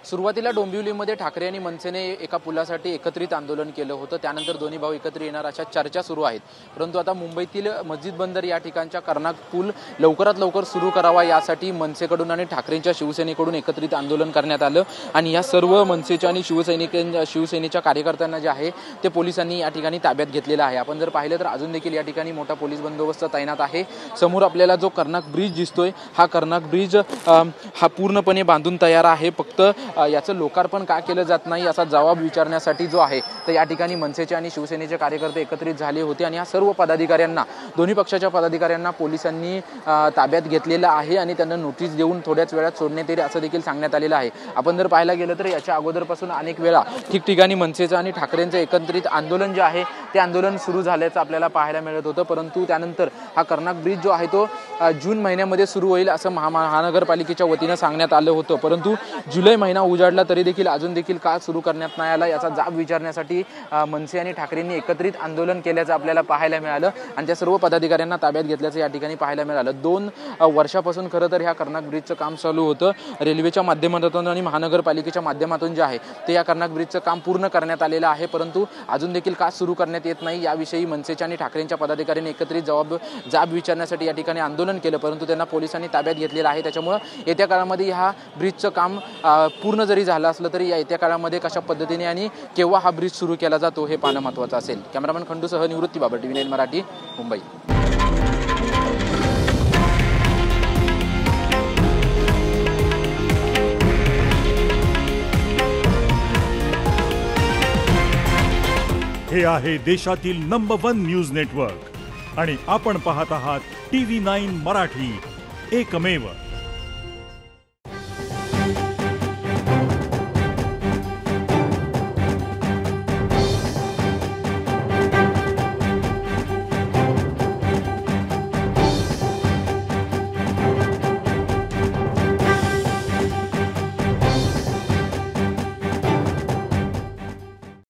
सुरुवातीला डोंबिवलीमध्ये ठाकरे आणि मनसेने एका पुलासाठी एकत्रित आंदोलन केलं होतं। त्यानंतर दोन्ही भाऊ एकत्र येणार अशा चर्चा सुरू आहेत। परंतु आता मुंबईतील मस्जिद बंदर या ठिकाणचा कर्नाक पूल लवकरात लवकर सुरू करावा यासाठी मनसेकडून आणि ठाकरेंच्या शिवसेनेकडून एकत्रित आंदोलन करण्यात आलं आणि या सर्व मनसेच्या आणि शिवसेनेच्या कार्यकर्त्यांना जे आहे ते पोलिसांनी या ठिकाणी ताब्यात घेतलेलं आहे। आपण जर पाहिलं तर अजून देखील या ठिकाणी मोठा पोलीस बंदोबस्त तैनात आहे। समोर आपल्याला जो कर्नाक ब्रिज दिसतोय हा कर्नाक ब्रिज हा पूर्णपणे बांधून तयार आहे। फक्त याचं लोकार्पण का केलं जात नाही असा जवाब विचारण्यासाठी जो आहे तर या ठिकाणी मनसेचे आणि शिवसेनेचे कार्यकर्ते एकत्रित झाले होते आणि या सर्व पदाधिकाऱ्यांना दोन्ही पक्षाच्या पदाधिकाऱ्यांना पोलिसांनी ताब्यात घेतलेलं आहे आणि त्यांना नोटीस देऊन थोड्याच वेळात सोडण्यात येईल असं देखील सांगण्यात आलेलं आहे। आपण जर पाहायला गेलं तर याच्या अगोदरपासून अनेक वेळा ठिकठिकाणी मनसेचं आणि ठाकरेंचं एकत्रित आंदोलन जे आहे ते आंदोलन सुरू झाल्याचं आपल्याला पाहायला मिळत होतं। परंतु त्यानंतर हा कर्नाक ब्रिज जो आहे तो जून महिन्यामध्ये सुरू होईल असं महानगरपालिकेच्या वतीनं सांगण्यात आलं होतं। परंतु जुलै महिना उजाडला तरी देखील अजून देखील का सुरू करण्यात नाही आला याचा जाब विचारण्यासाठी मनसे आणि ठाकरेंनी एकत्रित आंदोलन केल्याचं आपल्याला पाहायला मिळालं आणि त्या सर्व पदाधिकाऱ्यांना ताब्यात घेतल्याचं या ठिकाणी पाहायला मिळालं। 2 वर्षापासून खरं तर ह्या कर्नाक ब्रिजचं काम चालू होतं। रेल्वेच्या माध्यमातून आणि महानगरपालिकेच्या माध्यमातून जे आहे ते या कर्नाक ब्रिजचं काम पूर्ण करण्यात आलेलं आहे। परंतु अजून देखील का सुरू करण्यात येत नाही याविषयी मनसेच्या आणि ठाकरेंच्या पदाधिकाऱ्यांनी एकत्रित जाब विचारण्यासाठी या ठिकाणी आंदोलन केलं, परंतु त्यांना पोलिसांनी ताब्यात घेतलेलं आहे। त्याच्यामुळे येत्या काळामध्ये ह्या ब्रिजचं काम पूर्ण जरी झालं असलं तरी येत्या काळामध्ये कशा पद्धतीने आणि केव्हा हा ब्रिज सुरू केला जातो हे पाहणं महत्त्वाचं असेल। कॅमेरामॅन खंडूसह निवृत्ती बाबर, TV9 मराठी, मुंबई। हे आहे देशातील नंबर 1 न्यूज नेटवर्क आणि आपण पाहत आहात TV9 मराठी, एकमेव।